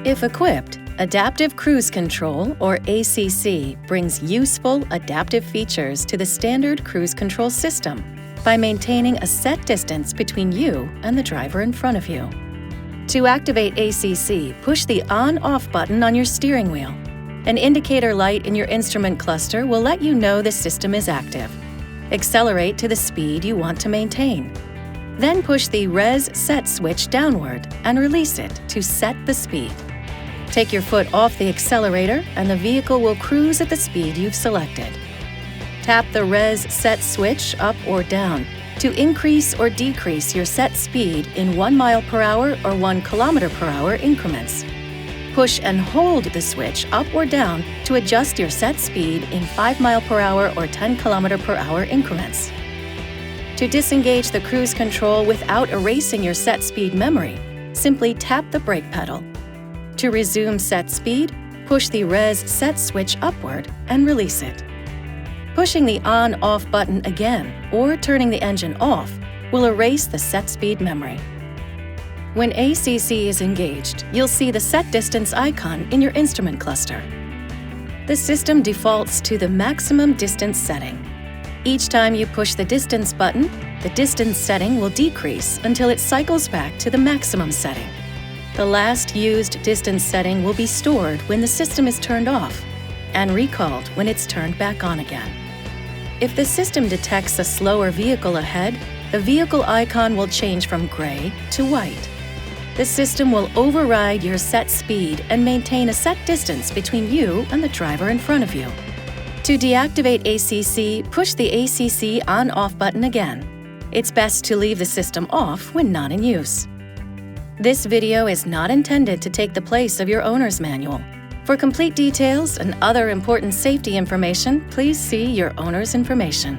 If equipped, Adaptive Cruise Control, or ACC, brings useful adaptive features to the standard cruise control system by maintaining a set distance between you and the driver in front of you. To activate ACC, push the on/off button on your steering wheel. An indicator light in your instrument cluster will let you know the system is active. Accelerate to the speed you want to maintain. Then push the Res Set switch downward and release it to set the speed. Take your foot off the accelerator and the vehicle will cruise at the speed you've selected. Tap the Res Set switch up or down to increase or decrease your set speed in 1 mile per hour or 1 kilometer per hour increments. Push and hold the switch up or down to adjust your set speed in 5 mile per hour or 10 kilometer per hour increments. To disengage the cruise control without erasing your set speed memory, simply tap the brake pedal. To resume set speed, push the Res Set switch upward and release it. Pushing the on/off button again or turning the engine off will erase the set speed memory. When ACC is engaged, you'll see the set distance icon in your instrument cluster. The system defaults to the maximum distance setting. Each time you push the distance button, the distance setting will decrease until it cycles back to the maximum setting. The last used distance setting will be stored when the system is turned off and recalled when it's turned back on again. If the system detects a slower vehicle ahead, the vehicle icon will change from gray to white. The system will override your set speed and maintain a set distance between you and the driver in front of you. To deactivate ACC, push the ACC on/off button again. It's best to leave the system off when not in use. This video is not intended to take the place of your owner's manual. For complete details and other important safety information, please see your owner's information.